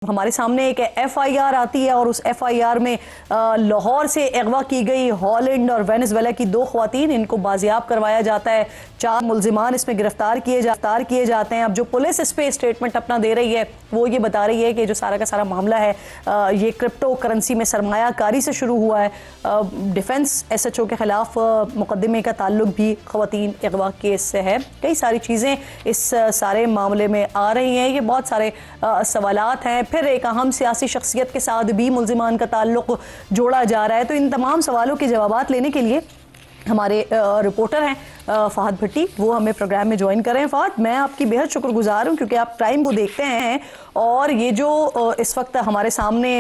हमारे सामने एक एफआईआर आती है और उस एफआईआर में लाहौर से अगवा की गई हॉलैंड और वेनेजुएला की 2 ख्वातीन, इनको बाजियाब करवाया जाता है। 4 मुल्जिमान इसमें गिरफ्तार किए जाते हैं। अब जो पुलिस इस पे स्टेटमेंट अपना दे रही है वो ये बता रही है कि जो सारा का सारा मामला है ये क्रिप्टो करेंसी में सरमायाकारी से शुरू हुआ है। डिफेंस एसएचओ के खिलाफ मुकदमे का ताल्लुक भी ख्वातीन अगवा केस से है। कई सारी चीज़ें इस सारे मामले में आ रही हैं। ये बहुत सारे सवालात हैं। फिर एक अहम सियासी शख्सियत के साथ भी मुल्जिमान का ताल्लुक जोड़ा जा रहा है। तो इन तमाम सवालों के जवाबात लेने के लिए हमारे रिपोर्टर हैं फहद भट्टी, वो हमें प्रोग्राम में ज्वाइन करें। फहद, मैं आपकी बेहद शुक्रगुजार हूं क्योंकि आप टाइम को देखते हैं और ये जो इस वक्त हमारे सामने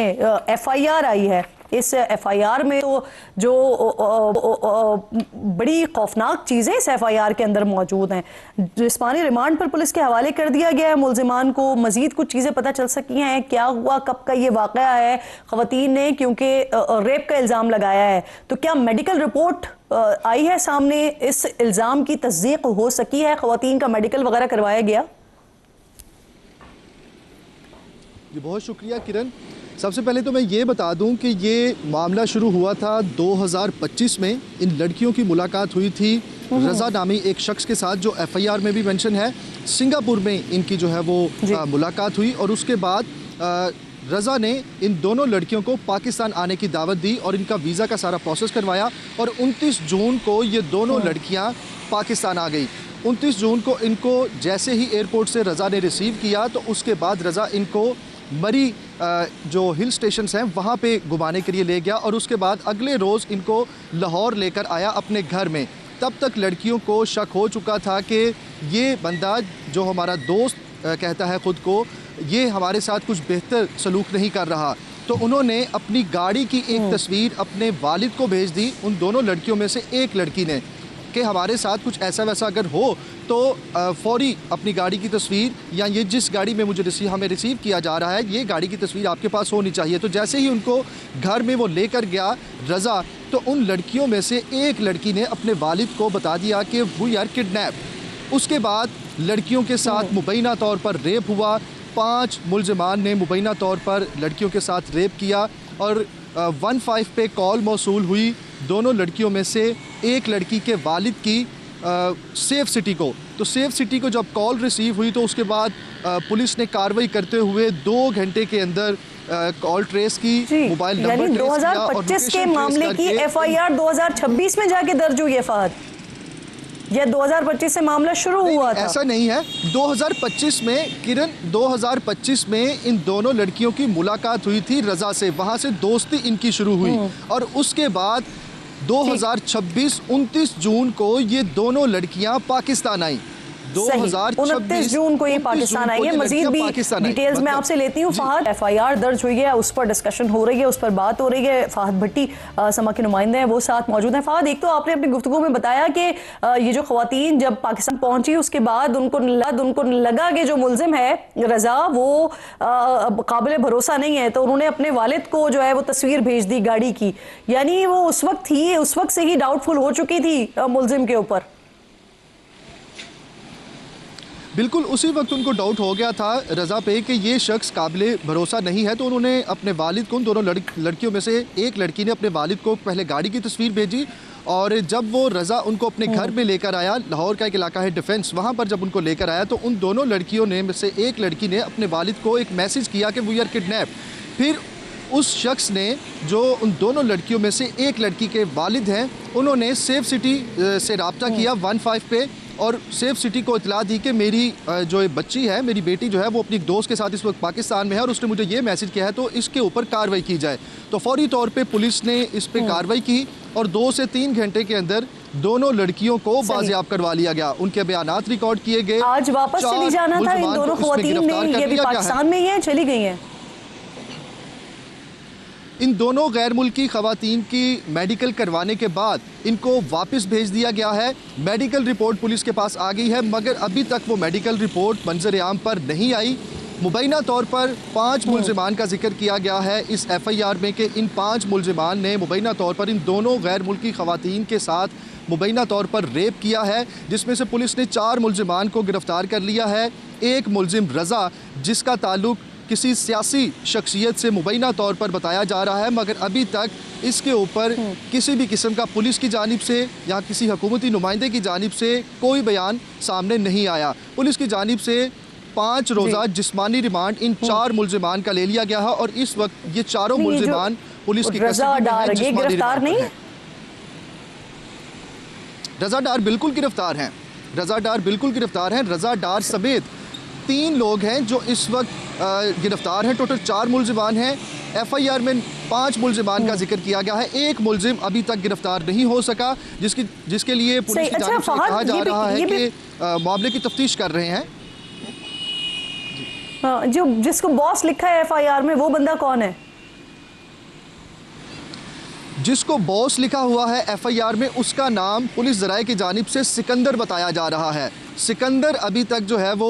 एफआईआर आई है, इस एफआईआर में तो जो बड़ी खौफनाक चीज़ें इस एफआईआर के अंदर मौजूद हैं। जिस्मानी रिमांड पर पुलिस के हवाले कर दिया गया है मुल्जिमान को। मजीद कुछ चीज़ें पता चल सकी हैं? क्या हुआ, कब का ये वाक़या है? ख़वातीन ने क्योंकि रेप का इल्ज़ाम लगाया है, तो क्या मेडिकल रिपोर्ट आई है सामने? इस इल्ज़ाम की तस्दीक हो सकी है? ख़वातीन का मेडिकल वगैरह करवाया गया? जी बहुत शुक्रिया किरण। सबसे पहले तो मैं ये बता दूं कि ये मामला शुरू हुआ था 2025 में। इन लड़कियों की मुलाकात हुई थी रज़ा नामी एक शख्स के साथ, जो एफआईआर में भी मेंशन है। सिंगापुर में इनकी जो है वो मुलाकात हुई और उसके बाद रज़ा ने इन दोनों लड़कियों को पाकिस्तान आने की दावत दी और इनका वीज़ा का सारा प्रोसेस करवाया और 29 जून को ये दोनों लड़कियां पाकिस्तान आ गई। 29 जून को इनको जैसे ही एयरपोर्ट से रज़ा ने रिसीव किया तो उसके बाद रज़ा इनको मरी जो हिल स्टेशंस हैं वहाँ पे घुमाने के लिए ले गया और उसके बाद अगले रोज़ इनको लाहौर लेकर आया अपने घर में। तब तक लड़कियों को शक हो चुका था कि ये बंदा जो हमारा दोस्त कहता है ख़ुद को, ये हमारे साथ कुछ बेहतर सलूक नहीं कर रहा। तो उन्होंने अपनी गाड़ी की एक तस्वीर अपने वालिद को भेज दी, उन दोनों लड़कियों में से एक लड़की ने, कि हमारे साथ कुछ ऐसा वैसा अगर हो तो फौरी अपनी गाड़ी की तस्वीर, या ये जिस गाड़ी में हमें रिसीव किया जा रहा है ये गाड़ी की तस्वीर आपके पास होनी चाहिए। तो जैसे ही उनको घर में वो लेकर गया रज़ा, तो उन लड़कियों में से एक लड़की ने अपने वालिद को बता दिया कि वी आर किडनैप। उसके बाद लड़कियों के साथ मुबैना तौर पर रेप हुआ। 5 मुल्जिमान ने मुबैना तौर पर लड़कियों के साथ रेप किया और 15 पे कॉल मौसूल हुई दोनों लड़कियों में से एक लड़की के वालिद की सेफ सिटी को। तो सेफ सिटी को जब कॉल रिसीव हुई तो उसके बाद पुलिस ने कार्रवाई करते हुए 2 घंटे के अंदर कॉल ट्रेस की, मोबाइल नंबर ट्रेस किया। 2025 के मामले की एफआईआर 2026 में जाके दर्ज हुई है फहद, यह 2025 से मामला शुरू हुआ था? ऐसा नहीं है। 2025 में किरण, 2025 में इन दोनों लड़कियों की मुलाकात हुई थी रज़ा से, वहाँ से दोस्ती इनकी शुरू हुई और उसके बाद 2026 29 जून को ये दोनों लड़कियां पाकिस्तान आई। 29 जून को ये पाकिस्तान आई है। मजीद भी डिटेल्स मैं आपसे लेती हूँ फहद। एफआईआर दर्ज हुई है, उस पर डिस्कशन हो रही है, उस पर बात हो रही है। फहद भट्टी समा के नुमाइंदे हैं, वो साथ मौजूद हैं। फहद, एक तो आपने अपनी गुफ्तगू में बताया कि ये जो ख्वातीन जब पाकिस्तान पहुंची उसके बाद उनको लगा कि जो मुल्जिम है रज़ा वो काबिल भरोसा नहीं है, तो उन्होंने अपने वालिद को जो है वो तस्वीर भेज दी गाड़ी की। यानी वो उस वक्त से ही डाउटफुल हो चुकी थी मुल्जिम के ऊपर। बिल्कुल उसी वक्त उनको डाउट हो गया था रज़ा पे कि ये शख्स काबिल भरोसा नहीं है। तो उन्होंने अपने वालिद को, उन दोनों लड़कियों में से एक लड़की ने अपने वालिद को पहले गाड़ी की तस्वीर भेजी और जब वो रज़ा उनको अपने घर में लेकर आया, लाहौर का एक इलाका है डिफेंस, वहाँ पर जब उनको लेकर आया तो उन दोनों लड़कियों ने में से एक लड़की ने अपने वालिद को एक मैसेज किया कि वी आर किडनैप। फिर उस शख्स ने, जो उन दोनों लड़कियों में से एक लड़की के वालिद हैं, उन्होंने सेफ सिटी से रब्ता किया 15 पे और सेफ सिटी को इतला दी कि मेरी जो बच्ची है, मेरी बेटी जो है वो अपनी दोस्त के साथ इस वक्त पाकिस्तान में है और उसने मुझे ये मैसेज किया है तो इसके ऊपर कार्रवाई की जाए। तो फौरी तौर पे पुलिस ने इस पे कार्रवाई की और 2 से 3 घंटे के अंदर दोनों लड़कियों को बाजियाब करवा लिया गया। उनके बयानात रिकॉर्ड किए गए। आज वापस चली जाना था इन दोनों ख्वातीन ने, ये भी पाकिस्तान में ही है, चली गई हैं? इन दोनों गैर मुल्की ख़वातीन की मेडिकल करवाने के बाद इनको वापस भेज दिया गया है। मेडिकल रिपोर्ट पुलिस के पास आ गई है मगर अभी तक वो मेडिकल रिपोर्ट मंजर आम पर नहीं आई। मुबैना तौर पर 5 मुल्जिमान का जिक्र किया गया है इस एफआईआर में कि इन 5 मुल्जिमान ने मुबैना तौर पर इन दोनों गैर मुल्की ख़वातीन के साथ मुबैना तौर पर रेप किया है, जिसमें से पुलिस ने 4 मुल्जिमान को गिरफ्तार कर लिया है। एक मुल्जिम रज़ा, जिसका ताल्लुक किसी सियासी शख्सियत से मुबैना तौर पर बताया जा रहा है, मगर अभी तक इसके ऊपर किसी भी किस्म का पुलिस की जानिब से या किसी हुकूमती नुमाइंदे की जानिब से कोई बयान सामने नहीं आया। पुलिस की जानिब से 5 रोज़ा जिस्मानी रिमांड इन 4 मुल्जिमान का ले लिया गया है और इस वक्त ये चारों मुल्जिमान पुलिस की कस्टडी में हैं, जिस्मानी गिरफ्तार नहीं है। रज़ा डार बिल्कुल गिरफ्तार हैं, रज़ा डार बिल्कुल गिरफ्तार हैं। रज़ा डार समेत 3 लोग हैं जो इस वक्त गिरफ्तार हैं। टोटल 4 मुल्जिमान हैं। FIR में 5 मुल्जिमान का जिक्र किया गया है। एक मुल्जिम अभी तक गिरफ्तार नहीं हो सका, जिसके लिए पुलिस की जानिब से कहा जा रहा है कि मामले की तफ्तीश कर रहे हैं। जो जिसको बॉस लिखा है FIR में, वो बंदा कौन है? जिसको बॉस लिखा हुआ है FIR में, उसका नाम पुलिस ज़राए की जानिब से सिकंदर बताया जा रहा है। सिकंदर अभी तक जो है वो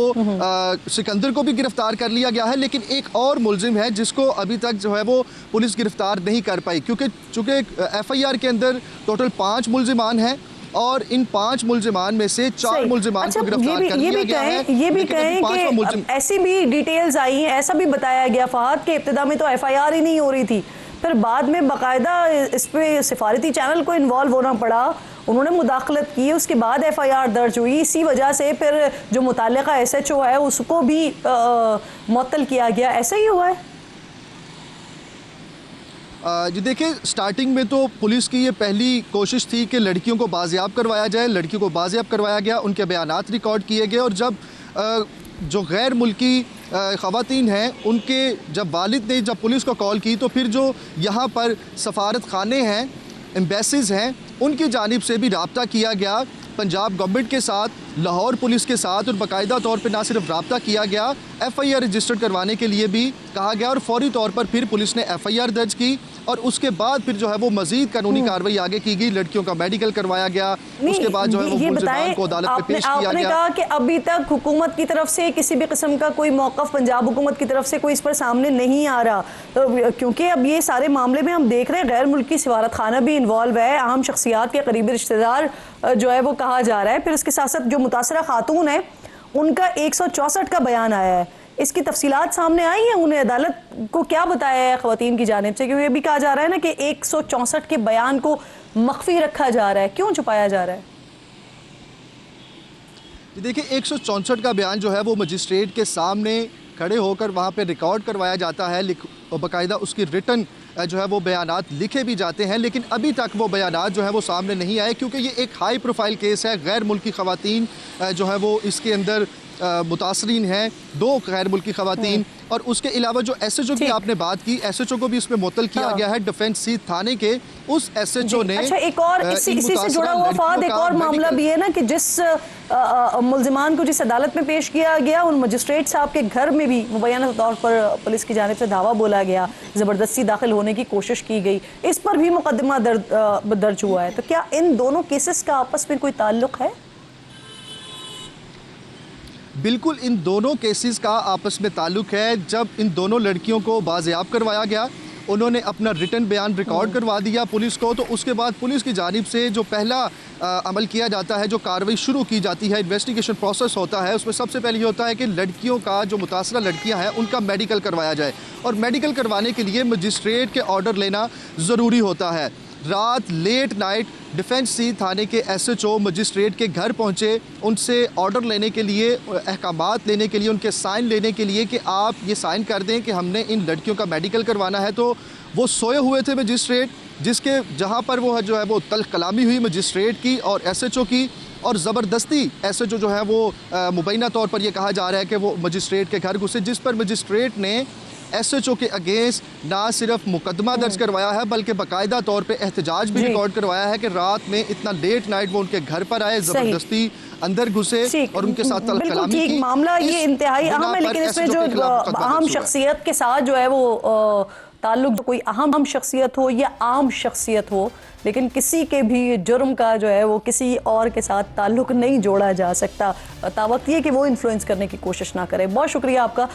सिकंदर को भी गिरफ्तार कर लिया गया है, लेकिन एक और मुल्जिम है जिसको अभी तक जो है वो पुलिस गिरफ्तार नहीं कर पाई, क्योंकि चूँकि FIR के अंदर टोटल 5 मुल्जिमान हैं और इन 5 मुल्जिमान में से 4 मुल्जिमान को गिरफ्तार कर लिया गया है। ये भी कहें कि ऐसी भी डिटेल्स आई हैं, ऐसा भी बताया गया फहद के इब्तिदा में तो FIR ही नहीं हो रही थी, फिर बाद में बाकायदा इस पे सिफारती चैनल को इन्वॉल्व होना पड़ा, उन्होंने मुदाखलत की, उसके बाद FIR दर्ज हुई। इसी वजह से फिर जो मुताल्लिका SHO है उसको भी मुअत्तल किया गया। ऐसा ही हुआ है। जी देखिए, स्टार्टिंग में तो पुलिस की ये पहली कोशिश थी कि लड़कियों को बाजियाब करवाया जाए। लड़कियों को बाजियाब करवाया गया, उनके बयानात रिकॉर्ड किए गए और जब जो गैर मुल्की ख़वातीन हैं उनके जब वालिद ने जब पुलिस को कॉल की, तो फिर जो यहाँ पर सफारत खाने हैं, एम्बेसीज़ हैं, उनकी जानिब से भी रब्ता किया गया पंजाब गवर्नमेंट के साथ, लाहौर पुलिस के साथ, और बाकायदा तौर पे ना सिर्फ रब्ता किया गया, FIR रजिस्टर्ड करवाने के लिए भी कहा गया और फौरी तौर पर फिर पुलिस ने FIR दर्ज की और उसके बाद फिर जो है वो मज़ीद कानूनी कार्रवाई आगे की गई। लड़कियों का मेडिकल करवाया गया, उसके बाद जो है वो मुल्जिमान को अदालत में पेश किया गया। कहा कि अभी तक हुकूमत की तरफ से किसी भी किस्म का कोई मौक़िफ़ पंजाब हुकूमत की तरफ से कोई इस पर सामने नहीं आ रहा, तो क्योंकि अब ये सारे मामले में हम देख रहे हैं गैर मुल्की सिफारत खाना भी इन्वॉल्व है, अहम शख्सियात के करीबी रिश्तेदार जो है वो कहा जा रहा है। फिर इसके साथ साथ जो मुतासरा खातून है उनका 164 का बयान आया है, इसकी तफसीलात सामने आई हैं, उन्हें अदालत को क्या बताया है ख़वातीन की जानिब से? क्योंकि ये भी कहा जा रहा है ना कि 164 के बयान को मख्फी रखा जा रहा है, क्यों छुपाया जा रहा है? देखिए, 164 का बयान जो है वो मजिस्ट्रेट के सामने खड़े होकर वहाँ पे रिकॉर्ड करवाया जाता है, बाकायदा उसकी रिटन जो है वो बयानात लिखे भी जाते हैं, लेकिन अभी तक वो बयानात जो है वो सामने नहीं आए, क्योंकि ये एक हाई प्रोफाइल केस है। गैर मुल्की ख़वातीन जो है वो इसके अंदर मुतासरीन हैं, 2 गैर मुल्की ख़वातीन, और उसके अलावा जो SHO की आपने बात की, SHO को भी इसमें मुअत्तल किया गया है। डिफेंस सी थाने के उस SHO ने अच्छा, एक और इसी से जुड़ा हुआ फहद एक और मामला भी है ना कि जिस मुल्जिमान को जिस अदालत में पेश किया गया, उन मजिस्ट्रेट साहब के घर में भी मुबैना तौर पर पुलिस की जानिब से धावा बोला गया, ज़बरदस्ती दाखिल होने की कोशिश की गई, इस पर भी मुकदमा दर्ज हुआ है। तो क्या इन दोनों केसेस का आपस में कोई ताल्लुक है? बिल्कुल, इन दोनों केसेस का आपस में ताल्लुक है। जब इन दोनों लड़कियों को बाजियाब करवाया गया, उन्होंने अपना रिटन बयान रिकॉर्ड करवा दिया पुलिस को, तो उसके बाद पुलिस की जानिब से जो पहला अमल किया जाता है, जो कार्रवाई शुरू की जाती है, इन्वेस्टिगेशन प्रोसेस होता है, उसमें सबसे पहले ये होता है कि लड़कियों का, जो मुतासरा लड़कियां हैं, उनका मेडिकल करवाया जाए, और मेडिकल करवाने के लिए मजिस्ट्रेट के ऑर्डर लेना ज़रूरी होता है। रात लेट नाइट डिफेंस सी थाने के SHO मजिस्ट्रेट के घर पहुंचे, उनसे ऑर्डर लेने के लिए, अहकामात लेने के लिए, उनके साइन लेने के लिए कि आप ये साइन कर दें कि हमने इन लड़कियों का मेडिकल करवाना है। तो वो सोए हुए थे मजिस्ट्रेट, जिसके जहां पर वो जो है वो तल्ख कलामी हुई मजिस्ट्रेट की और SHO की, और ज़बरदस्ती SHO जो है वो मुबैना तौर पर यह कहा जा रहा है कि वो मजिस्ट्रेट के घर घुसे, जिस पर मजिस्ट्रेट ने SHO के अगेंस्ट ना सिर्फ मुकदमा दर्ज करवाया है, बल्कि बाकायदा तौर पे एहतजाज भी रिकॉर्ड करवाया है कि रात में इतना लेट नाइट वो उनके घर पर आए, ज़बरदस्ती अंदर घुसे और उनके साथ तलब कलामी की। मामला ये इंतहाई अहम है, लेकिन इसमें जो अहम शख्सियत के साथ जो है वो ताल्लुक, कोई अहम शख्सियत हो या आम शख्सियत हो, लेकिन किसी के भी जुर्म का जो है वो किसी और के साथ ताल्लुक नहीं जोड़ा जा सकता, तावक्त ये कि वो इन्फ्लुएंस करने की कोशिश ना करे। बहुत शुक्रिया आपका।